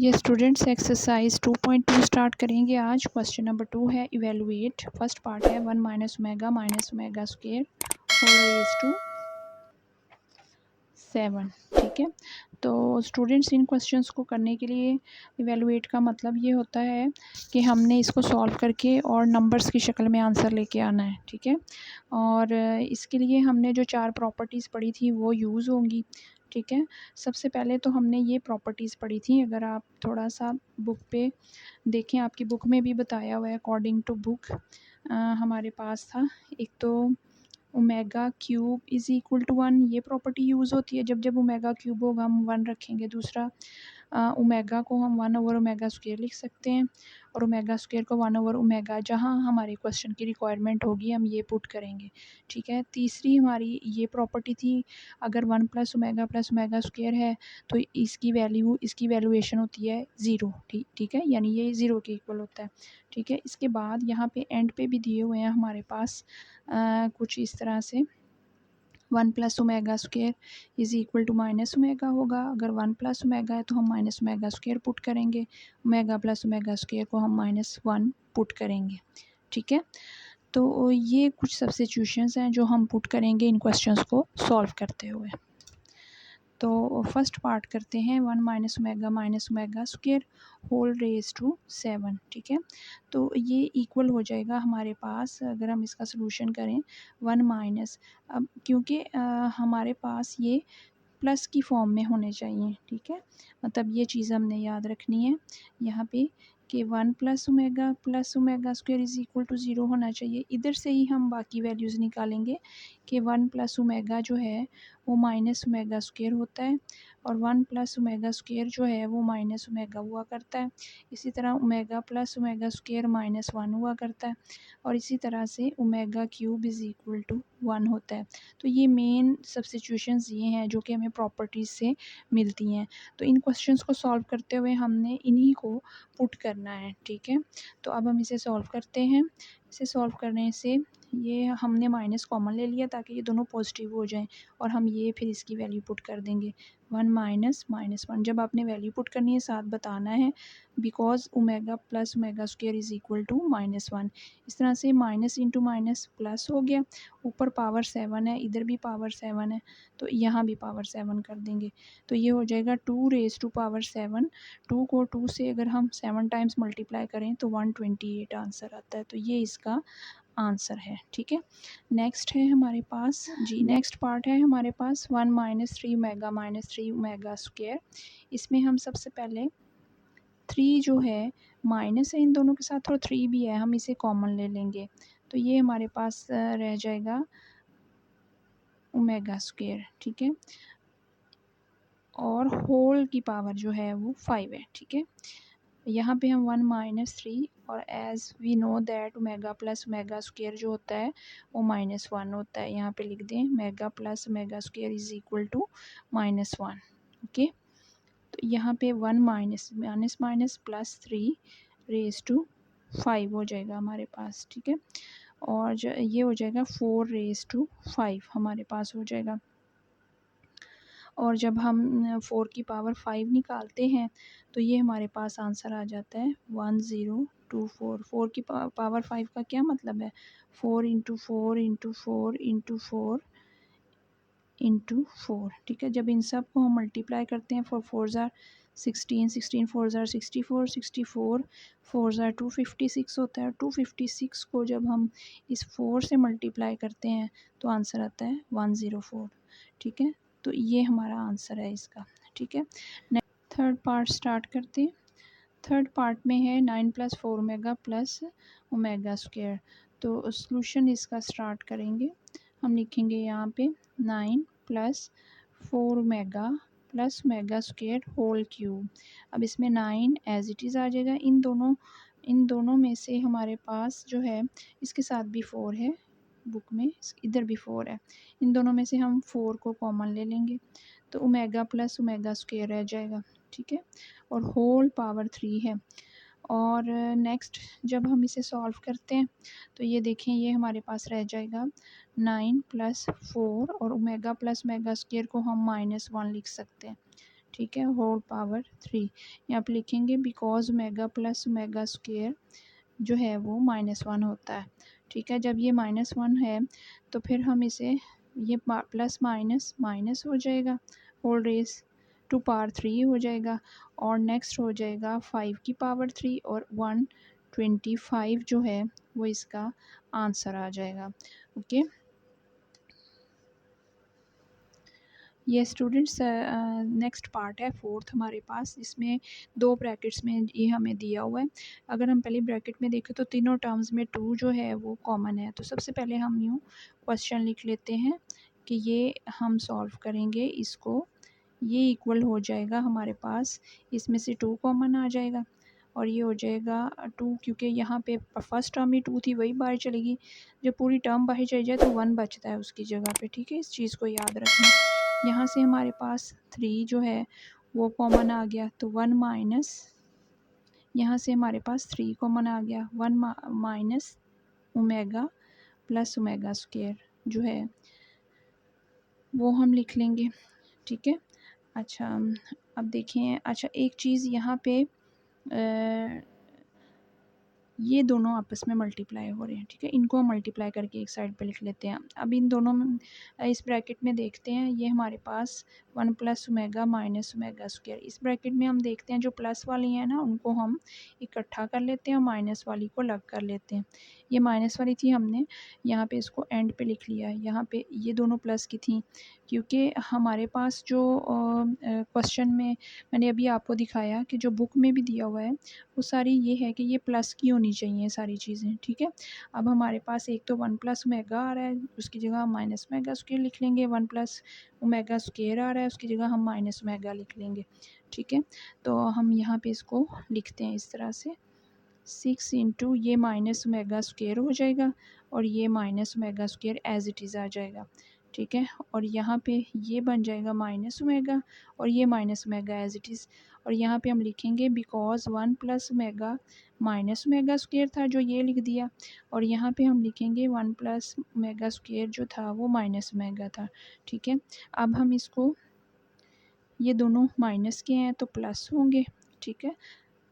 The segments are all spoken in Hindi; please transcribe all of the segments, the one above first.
ये स्टूडेंट्स एक्सरसाइज 2.2 स्टार्ट करेंगे आज। क्वेश्चन नंबर 2 है इवेलुएट। फर्स्ट पार्ट है 1 minus omega square whole raise to 7। ठीक है, तो स्टूडेंट्स इन क्वेश्चंस को करने के लिए इवेलुएट का मतलब ये होता है कि हमने इसको सॉल्व करके और नंबर्स की शक्ल में आंसर लेके आना है। ठीक है, और इसके लिए हमने जो 4 प्रॉपर्टीज़ पढ़ी थी वो यूज़ होंगी। ठीक है, सबसे पहले तो हमने ये प्रॉपर्टीज़ पढ़ी थी। अगर आप थोड़ा सा बुक पे देखें, आपकी बुक में भी बताया हुआ है अकॉर्डिंग टू बुक। हमारे पास था एक तो omega cube is equal to 1, ये प्रॉपर्टी यूज़ होती है जब जब ओमेगा क्यूब होगा हम 1 रखेंगे। दूसरा ओमेगा को हम 1 ओवर ओमेगा स्क्वायर लिख सकते हैं और ओमेगा स्क्वायर को 1 ओवर ओमेगा, जहाँ हमारे क्वेश्चन की रिक्वायरमेंट होगी हम ये पुट करेंगे। ठीक है, तीसरी हमारी ये प्रॉपर्टी थी, अगर 1 प्लस ओमेगा स्क्वायर है तो इसकी वैल्यूएशन होती है 0। ठीक है, यानी ये 0 के इक्वल होता है। ठीक है, इसके बाद यहाँ पे एंड पे भी दिए हुए हैं हमारे पास कुछ इस तरह से 1 plus omega square is equal to minus omega होगा। अगर 1 प्लस ओमेगा है तो हम माइनस ओमेगा स्क्वायर पुट करेंगे, ओमेगा प्लस ओमेगा स्क्वायर को हम -1 पुट करेंगे। ठीक है, तो ये कुछ सब्स्टिट्यूशंस हैं जो हम पुट करेंगे इन क्वेश्चंस को सॉल्व करते हुए। तो फर्स्ट पार्ट करते हैं 1 minus omega square whole raise to 7। ठीक है, तो ये इक्वल हो जाएगा हमारे पास, अगर हम इसका सलूशन करें 1 माइनस, अब क्योंकि हमारे पास ये प्लस की फॉर्म में होने चाहिए। ठीक है, मतलब ये चीज़ हमने याद रखनी है यहाँ पे कि 1 plus omega square is equal to 0 होना चाहिए। इधर से ही हम बाकी वैल्यूज़ निकालेंगे कि 1 प्लस ओमेगा जो है वो माइनस ओमेगा स्क्वायर होता है और 1 प्लस ओमेगा स्क्वायर जो है वो माइनस ओमेगा हुआ करता है। इसी तरह ओमेगा प्लस ओमेगा स्क्वायर -1 हुआ करता है और इसी तरह से omega cube is equal to 1 होता है। तो ये मेन सब्स्टिट्यूशंस ये हैं जो कि हमें प्रॉपर्टीज़ से मिलती हैं। तो इन क्वेश्चंस को सॉल्व करते हुए हमने इन्हीं को पुट करना है। ठीक है, तो अब हम इसे सॉल्व करते हैं। इसे सॉल्व करने से ये हमने माइनस कॉमन ले लिया ताकि ये दोनों पॉजिटिव हो जाएं और हम ये फिर इसकी वैल्यू पुट कर देंगे 1 -1। जब आपने वैल्यू पुट करनी है साथ बताना है, because omega plus omega square is equal to -1। इस तरह से माइनस इंटू माइनस प्लस हो गया, ऊपर पावर 7 है, इधर भी पावर 7 है, तो यहाँ भी पावर 7 कर देंगे। तो ये हो जाएगा 2 रेज़ टू पावर 7। 2 को 2 से अगर हम 7 टाइम्स मल्टीप्लाई करें तो 128 आंसर आता है। तो ये इसका आंसर है। ठीक है, नेक्स्ट है हमारे पास नेक्स्ट पार्ट है हमारे पास 1 -3 ओमेगा स्क्वायर। इसमें हम सबसे पहले 3 जो है माइनस है इन दोनों के साथ और 3 भी है, हम इसे कॉमन ले लेंगे तो ये हमारे पास रह जाएगा ओमेगा स्क्वायर। ठीक है, और होल की पावर जो है वो 5 है। ठीक है, यहाँ पे हम 1 -3 और as we know that omega plus omega square जो होता है वो -1 होता है। यहाँ पे लिख दें omega plus omega square is equal to -1। Okay, तो यहाँ पे 1 माइनस प्लस 3 रेज़ टू 5 हो जाएगा हमारे पास। ठीक है, और ये हो जाएगा 4 रेज़ टू 5 हमारे पास हो जाएगा। और जब हम 4 की पावर 5 निकालते हैं तो ये हमारे पास आंसर आ जाता है 1024। 4 की पावर 5 का क्या मतलब है, 4 इंटू 4 इंटू 4 इंटू 4 इंटू 4। ठीक है, जब इन सब को हम मल्टीप्लाई करते हैं 4 4 ज़ार 16, 16 4 ज़ार 64, 64 4 ज़ार 256 होता है। 256 को जब हम इस 4 से मल्टीप्लाई करते हैं तो आंसर आता है 104। ठीक है, तो ये हमारा आंसर है इसका। ठीक है, थर्ड पार्ट स्टार्ट करते हैं। थर्ड पार्ट में है 9 + 4 ओमेगा प्लस ओमेगा स्क्वायर। तो सॉल्यूशन इसका स्टार्ट करेंगे। हम लिखेंगे यहाँ पे 9 + 4 omega plus omega square whole cube. अब इसमें 9 एज इट इज़ आ जाएगा। इन दोनों में से हमारे पास जो है इसके साथ भी 4 है, बुक में इधर भी 4 है, इन दोनों में से हम 4 को कॉमन ले लेंगे तो ओमेगा प्लस ओमेगा स्क्वायर रह जाएगा। ठीक है, और होल पावर 3 है। और नेक्स्ट जब हम इसे सॉल्व करते हैं तो ये देखें ये हमारे पास रह जाएगा 9 + 4 और ओमेगा प्लस ओमेगा स्क्वायर को हम -1 लिख सकते हैं। ठीक है, होल पावर 3। यहाँ पे लिखेंगे because omega plus omega square जो है वो -1 होता है। ठीक है, जब ये -1 है तो फिर हम इसे ये प्लस माइनस माइनस हो जाएगा, होल रेस टू पावर 3 हो जाएगा, और नेक्स्ट हो जाएगा 5 की पावर 3 और 125 जो है वो इसका आंसर आ जाएगा। ओके, ये स्टूडेंट्स नेक्स्ट पार्ट है फोर्थ हमारे पास। इसमें 2 ब्रैकेट्स में ये हमें दिया हुआ है। अगर हम पहले ब्रैकेट में देखें तो तीनों टर्म्स में 2 जो है वो कॉमन है। तो सबसे पहले हम यूँ क्वेश्चन लिख लेते हैं कि ये हम सॉल्व करेंगे इसको, ये इक्वल हो जाएगा हमारे पास, इसमें से 2 कॉमन आ जाएगा और ये हो जाएगा 2, क्योंकि यहाँ पे फर्स्ट टर्म ही 2 थी वही बाहर चलेगी। जब पूरी टर्म बाहर चली जाए तो 1 बचता है उसकी जगह पे। ठीक है, इस चीज़ को याद रखना। यहाँ से हमारे पास 3 जो है वो कॉमन आ गया, तो 1 माइनस, यहाँ से हमारे पास 3 कॉमन आ गया, 1 minus omega plus omega square जो है वो हम लिख लेंगे। ठीक है, अच्छा अब देखें, अच्छा एक चीज़ यहाँ पे ये दोनों आपस में मल्टीप्लाई हो रहे हैं। ठीक है, इनको हम मल्टीप्लाई करके एक साइड पे लिख लेते हैं। अब इन दोनों में इस ब्रैकेट में देखते हैं, ये हमारे पास 1 plus omega minus omega square. इस ब्रैकेट में हम देखते हैं जो प्लस वाली हैं ना उनको हम इकट्ठा कर लेते हैं और माइनस वाली को अलग कर लेते हैं। ये माइनस वाली थी, हमने यहाँ पे इसको एंड पे लिख लिया है। यहाँ पे ये दोनों प्लस की थी, क्योंकि हमारे पास जो क्वेश्चन में मैंने अभी आपको दिखाया कि जो बुक में भी दिया हुआ है वो सारी ये है कि ये प्लस की होनी चाहिए सारी चीज़ें। ठीक है, अब हमारे पास एक तो 1 प्लस ओमेगा आ रहा है, उसकी जगह हम माइनस ओमेगा स्क्वायर लिख लेंगे। 1 प्लस ओमेगा स्क्वायर आ रहा है, उसकी जगह हम माइनस ओमेगा लिख लेंगे। ठीक है, तो हम यहाँ पे इसको लिखते हैं इस तरह से, 6 इंटू ये माइनस ओमेगा स्क्वायर हो जाएगा और ये minus omega square as it is आ जाएगा। ठीक है, और यहाँ पे ये बन जाएगा माइनस ओमेगा और ये minus omega as it is, और यहाँ पे हम लिखेंगे because 1 plus omega minus omega square था जो ये लिख दिया, और यहाँ पे हम लिखेंगे 1 प्लस ओमेगा स्क्वायर जो था वो माइनस ओमेगा था। ठीक है, अब हम इसको, ये दोनों माइनस के हैं तो प्लस होंगे। ठीक है,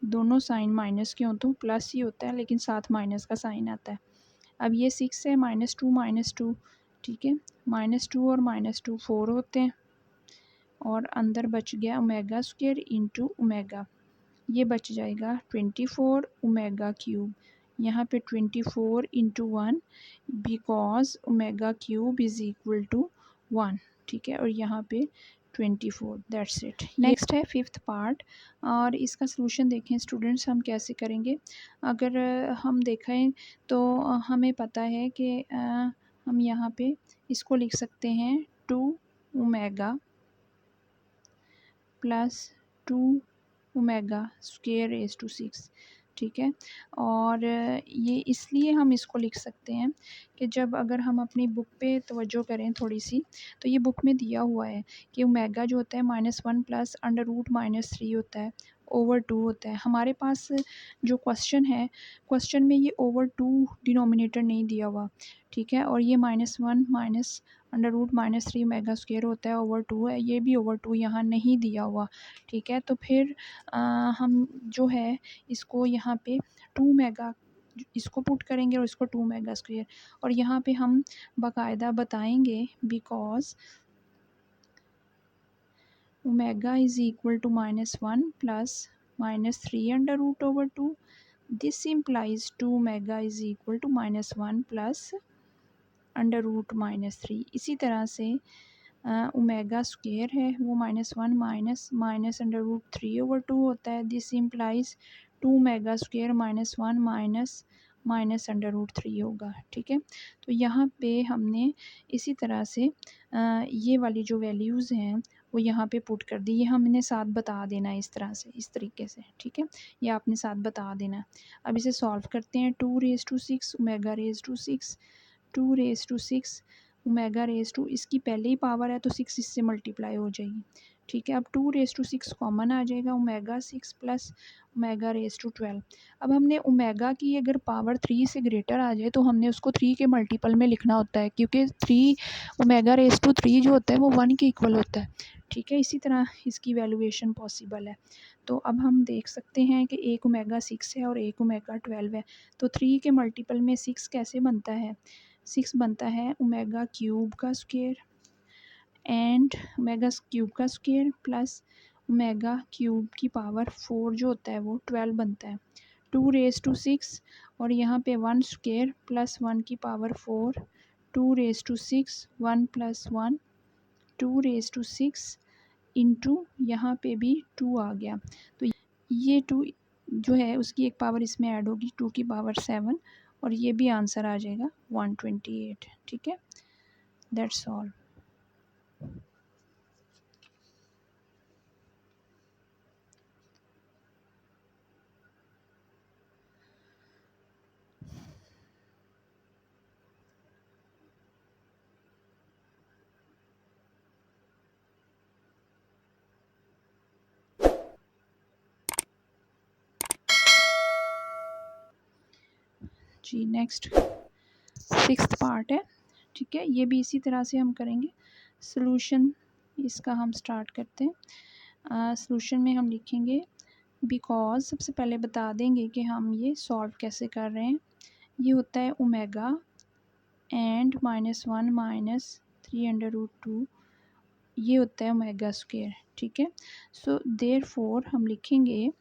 दोनों साइन माइनस के हों तो प्लस ही होता है, लेकिन साथ माइनस का साइन आता है। अब ये 6 है, -2 ठीक है, -2 और -2 4 होते हैं, और अंदर बच गया ओमेगा स्क्वायर इंटू ओमेगा, ये बच जाएगा 24 ओमेगा क्यूब। यहाँ पे 24 into 1 because omega cube is equal to 1। ठीक है, और यहाँ पे 24, दैट्स इट। नेक्स्ट है फिफ्थ पार्ट, और इसका सलूशन देखें स्टूडेंट्स हम कैसे करेंगे। अगर हम देखें तो हमें पता है कि हम यहाँ पे इसको लिख सकते हैं 2 omega plus 2 omega square raise to 6। ठीक है, और ये इसलिए हम इसको लिख सकते हैं कि जब अगर हम अपनी बुक पे तवज्जो करें थोड़ी सी, तो ये बुक में दिया हुआ है कि ओमेगा जो होता है -1 प्लस अंडर रूट -3 होता है, ओवर 2 होता है। हमारे पास जो क्वेश्चन है, क्वेश्चन में ये ओवर 2 डिनोमिनेटर नहीं दिया हुआ। ठीक है, और ये -1 minus under root -3 omega square होता है, ओवर 2 है, ये भी ओवर 2 यहाँ नहीं दिया हुआ। ठीक है, तो फिर हम जो है इसको यहाँ पे 2 मेगा इसको पुट करेंगे और इसको 2 मेगा स्क्वायर, और यहाँ पे हम बाकायदा बताएंगे because omega is equal to -1 plus -3 under root over 2, this implies 2 omega is equal to -1 plus under root -3। इसी तरह से ओमेगा स्क्वायर है वो -1 माइनस अंडर रूट 3 ओवर 2 होता है, this implies 2 omega square -1 minus under root 3 होगा। ठीक है, तो यहाँ पे हमने इसी तरह से ये वाली जो वैल्यूज़ हैं वो यहाँ पे पुट कर दी, ये हमने साथ बता देना है इस तरह से, इस तरीके से। ठीक है, ये आपने साथ बता देना। अब इसे सॉल्व करते हैं, 2 raise to 6 omega raise to 6, 2 raise to 6 omega raise to, इसकी पहले ही पावर है तो 6 इससे मल्टीप्लाई हो जाएगी। ठीक है, अब 2 रेज़ टू 6 कॉमन आ जाएगा, omega 6 plus omega raise to 12। अब हमने ओमेगा की अगर पावर 3 से ग्रेटर आ जाए तो हमने उसको 3 के मल्टीपल में लिखना होता है, क्योंकि 3 ओमेगा रेज़ टू 3 जो होता है वो 1 के इक्वल होता है। ठीक है, इसी तरह इसकी वैल्यूएशन पॉसिबल है। तो अब हम देख सकते हैं कि एक ओमेगा 6 है और एक ओमेगा 12 है। तो 3 के मल्टीपल में 6 कैसे बनता है? 6 बनता है ओमेगा क्यूब का स्क्वायर एंड ओमेगा क्यूब का स्क्वायर प्लस ओमेगा क्यूब की पावर 4 जो होता है वो 12 बनता है। 2 raised to 6 और यहाँ पे 1 स्क्वायर प्लस 1 की power 4, 2 raised to 6, 1 plus 1, 2 raised to 6 into यहाँ पे भी 2 आ गया। तो ये 2 जो है उसकी एक पावर इसमें ऐड होगी 2 की पावर 7 और ये भी आंसर आ जाएगा 128। ठीक है, दैट्स ऑल। जी नेक्स्ट 6th पार्ट है। ठीक है, ये भी इसी तरह से हम करेंगे। सॉल्यूशन इसका हम स्टार्ट करते हैं। सॉल्यूशन में हम लिखेंगे बिकॉज, सबसे पहले बता देंगे कि हम ये सॉल्व कैसे कर रहे हैं। ये होता है ओमेगा एंड -1 -3√2, ये होता है ओमेगा स्क्वायर। ठीक है, सो देयरफॉर हम लिखेंगे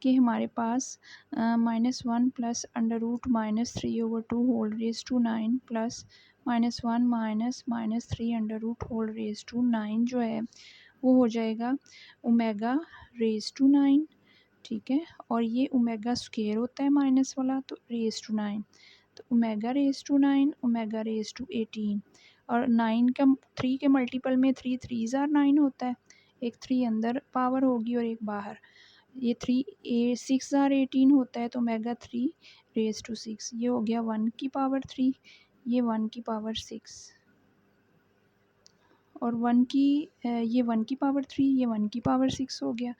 कि हमारे पास -1 plus √-3/2 whole raise to 9 plus -1 -3 raise to 9 जो है वो हो जाएगा ओमेगा रेज टू 9। ठीक है, और ये ओमेगा स्क्वायर होता है माइनस वाला, तो रेज टू 9, तो omega raise to 9, omega raise to 18 और 9 का 3 के मल्टीपल में 3 3 ज़ार 9 होता है। एक 3 अंदर पावर होगी और एक बाहर। ये 3 6 ज़ार 18 होता है, तो ओमेगा 3 रेज टू 6, ये हो गया 1 की पावर 3, ये 1 की पावर 6 और 1 की ये 1 की पावर 3, ये 1 की पावर 6 हो गया।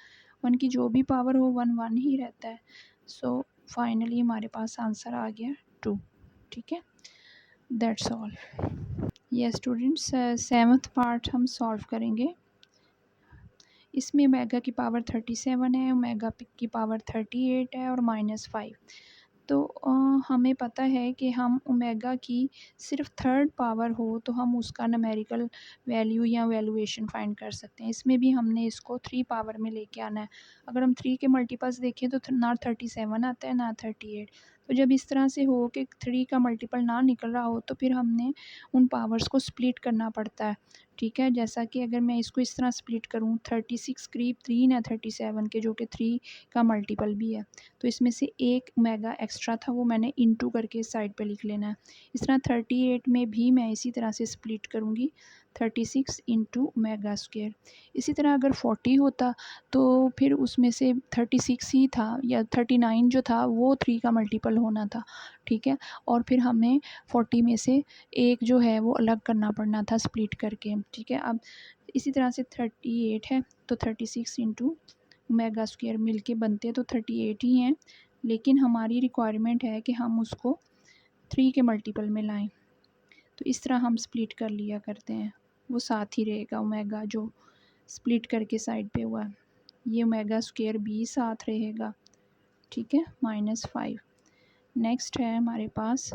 1 की जो भी पावर हो 1 1 ही रहता है। सो फाइनली हमारे पास आंसर आ गया 2। ठीक है, that's all. Yes students, 7th part हम सॉल्व करेंगे। इसमें ओमेगा की पावर 37 है, ओमेगा की पावर 38 है और -5। तो हमें पता है कि हम ओमेगा की सिर्फ थर्ड पावर हो तो हम उसका न्यूमेरिकल वैल्यू या वैल्यूएशन फाइंड कर सकते हैं। इसमें भी हमने इसको 3 पावर में लेके आना है। अगर हम 3 के मल्टीपल्स देखें तो ना 37 आता है ना 38। तो जब इस तरह से हो कि 3 का मल्टीपल ना निकल रहा हो तो फिर हमने उन पावर्स को स्प्लिट करना पड़ता है। ठीक है, जैसा कि अगर मैं इसको इस तरह स्प्लिट करूँ, 36 करीब 3 है 37 के, जो कि 3 का मल्टीपल भी है। तो इसमें से एक ओमेगा एक्स्ट्रा था वो मैंने इनटू करके साइड पे लिख लेना है। इस तरह 38 में भी मैं इसी तरह से स्प्लिट करूँगी, 36 इंटू ओमेगा स्क्वायर। इसी तरह अगर 40 होता तो फिर उसमें से 36 ही था या 39 जो था वो 3 का मल्टीपल होना था। ठीक है, और फिर हमें 40 में से एक जो है वो अलग करना पड़ना था स्प्लिट करके। ठीक है, अब इसी तरह से 38 है तो 36 इंटू ओमेगा स्क्वायर मिलके बनते तो 38 ही हैं, लेकिन हमारी रिक्वायरमेंट है कि हम उसको 3 के मल्टीपल में लाएं। तो इस तरह हम स्प्लिट कर लिया करते हैं, वो साथ ही रहेगा ओमेगा जो स्प्लिट करके साइड पे हुआ है। ये ओमेगा स्क्वायर भी साथ रहेगा। ठीक है, -5। नेक्स्ट है हमारे पास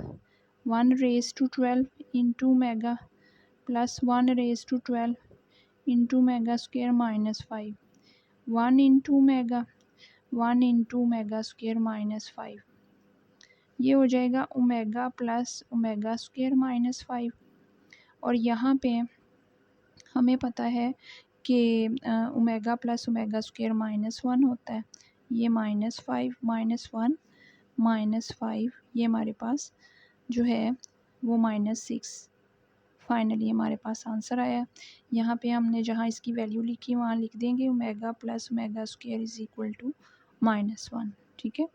1 raise to 12 into omega plus 1 raise to 12 into omega square -5, 1 into omega 1 into omega square -5, ये हो जाएगा ओमेगा प्लस ओमेगा स्क्वायर -5। और यहाँ पे हमें पता है कि ओमेगा प्लस ओमेगा स्क्वायर -1 होता है। ये -5 -1 -5, ये हमारे पास जो है वो -6। फाइनली हमारे पास आंसर आया। यहाँ पे हमने जहाँ इसकी वैल्यू लिखी वहाँ लिख देंगे omega plus omega square is equal to -1। ठीक है,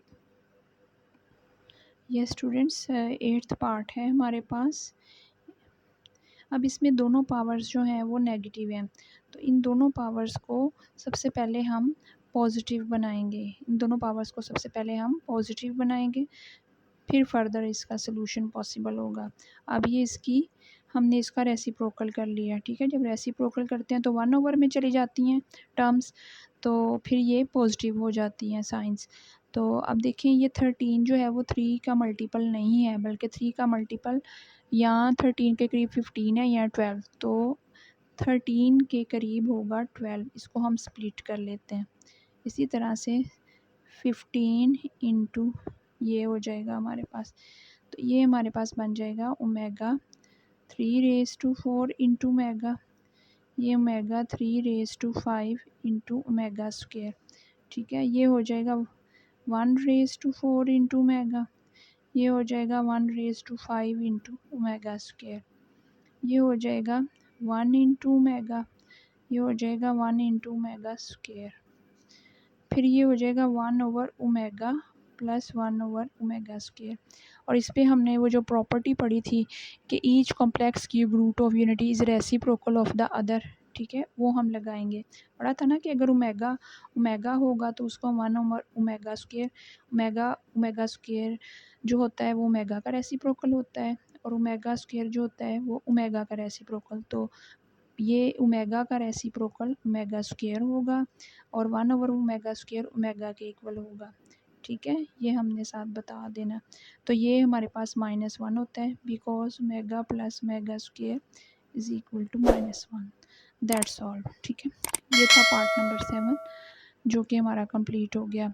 ये स्टूडेंट्स 8th पार्ट है हमारे पास। अब इसमें दोनों पावर्स जो हैं वो नेगेटिव हैं, तो इन दोनों पावर्स को सबसे पहले हम पॉजिटिव बनाएंगे। इन दोनों पावर्स को सबसे पहले हम पॉजिटिव बनाएंगे, फिर फर्दर इसका सलूशन पॉसिबल होगा। अब ये इसकी हमने इसका रेसिप्रोकल कर लिया, ठीक है। जब रेसिप्रोकल करते हैं तो 1/, में चली जाती हैं टर्म्स, तो फिर ये पॉजिटिव हो जाती हैं साइंस। तो अब देखें ये 13 जो है वो 3 का मल्टीपल नहीं है, बल्कि 3 का मल्टीपल या 13 के करीब 15 है या 12, तो 13 के करीब होगा 12। इसको हम स्प्लिट कर लेते हैं। इसी तरह से 15 इंटू ये हो जाएगा हमारे पास, तो ये हमारे पास बन जाएगा ओमेगा 3⁴ इंटू ओमेगा, ये ओमेगा 3⁵ इंटू ओमेगा स्क्वेयर, ठीक है। ये हो जाएगा 1⁴ इंटू ओमेगा, ये हो जाएगा 1⁵ इंटू ओमेगा स्क्वेयर, ये हो जाएगा 1 इंटू ओमेगा, ये हो जाएगा 1 इंटू ओमेगा स्क्वेयर, फिर ये हो जाएगा 1/ओमेगा प्लस 1/ओमेगा स्क्वेयर। और इस पर हमने वो जो प्रॉपर्टी पढ़ी थी कि each complex cube root of unity is reciprocal of the other, ठीक है, वो हम लगाएंगे। पढ़ा था ना कि अगर ओमेगा ओमेगा होगा तो उसको 1/ओमेगा स्क्वेयर, ओमेगा स्क्वेयर जो होता है वो ओमेगा का रेसिप्रोकल होता है, और ओमेगा स्क्वेयर जो होता है वो ओमेगा का रेसिप्रोकल। तो ये ओमेगा का रेसिप्रोकल ओमेगा स्क्वेयर होगा और 1/ओमेगा स्क्वेयर ओमेगा के इक्वल होगा, ठीक है। ये हमने साथ बता देना। तो ये हमारे पास -1 होता है, because omega plus omega square is equal to -1। That's all, ठीक है। ये था पार्ट नंबर 7 जो कि हमारा कंप्लीट हो गया।